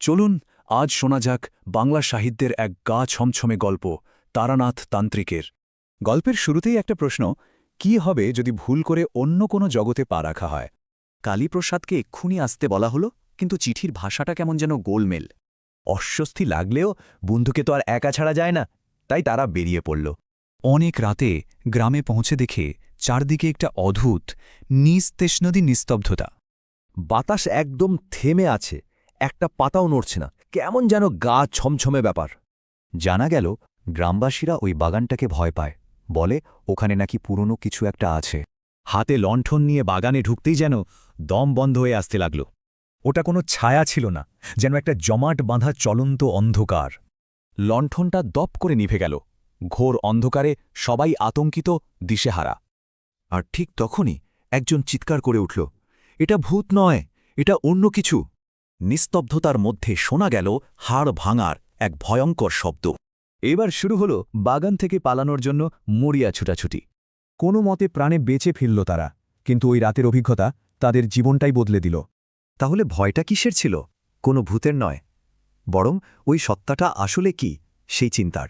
চলুন আজ শোনা যাক বাংলা সাহিত্যের এক গা ছমছমে গল্প তারানাথ তান্ত্রিকের। গল্পের শুরুতেই একটা প্রশ্ন, কি হবে যদি ভুল করে অন্য কোনো জগতে পা রাখা হয়? কালীপ্রসাদকে এক্ষুনি আসতে বলা হলো, কিন্তু চিঠির ভাষাটা কেমন যেন গোলমেল। অস্বস্তি লাগলেও বন্ধুকে তো আর একা ছাড়া যায় না, তাই তারা বেরিয়ে পড়ল। অনেক রাতে গ্রামে পৌঁছে দেখে চারদিকে একটা অদ্ভুত নিস্তেষ্ণদী নিস্তব্ধতা। বাতাস একদম থেমে আছে, একটা পাতাও নড়ছে না, কেমন যেন গা ছমছমে ব্যাপার। জানা গেল গ্রামবাসীরা ওই বাগানটাকে ভয় পায়, বলে ওখানে নাকি পুরনো কিছু একটা আছে। হাতে লণ্ঠন নিয়ে বাগানে ঢুকতেই যেন দম বন্ধ হয়ে আসতে লাগল। ওটা কোনো ছায়া ছিল না, যেন একটা জমাট বাঁধা চলন্ত অন্ধকার। লণ্ঠনটা দপ করে নিভে গেল। ঘোর অন্ধকারে সবাই আতঙ্কিত, দিশেহারা। আর ঠিক তখনই একজন চিৎকার করে উঠল, এটা ভূত নয়, এটা অন্য কিছু। নিস্তব্ধতার মধ্যে শোনা গেল হাড় ভাঙার এক ভয়ঙ্কর শব্দ। এবার শুরু হল বাগান থেকে পালানোর জন্য মরিয়া ছুটাছুটি। কোনো মতে প্রাণে বেঁচে ফিরল তারা, কিন্তু ওই রাতের অভিজ্ঞতা তাদের জীবনটাই বদলে দিল। তাহলে ভয়টা কিসের ছিল? কোনো ভূতের নয়, বরং ওই সত্তাটা আসলে কি, সেই চিন্তার।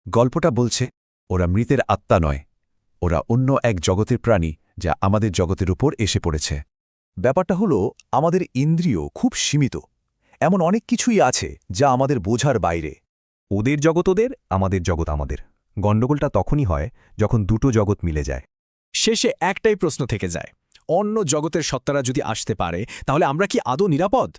গল্পটা বলছে ওরা মৃতের আত্মা নয়, ওরা অন্য এক জগতের প্রাণী যা আমাদের জগতের উপর এসে পড়েছে। ব্যাপারটা হলো আমাদের ইন্দ্রিয় খুব সীমিত, এমন অনেক কিছুই আছে যা আমাদের বোঝার বাইরে। ওদের জগৎ ওদের, আমাদের জগৎ আমাদের। গণ্ডগোলটা তখনই হয় যখন দুটো জগৎ মিলে যায়। শেষে একটাই প্রশ্ন থেকে যায়, অন্য জগতের সত্তারা যদি আসতে পারে তাহলে আমরা কি আদৌ নিরাপদ?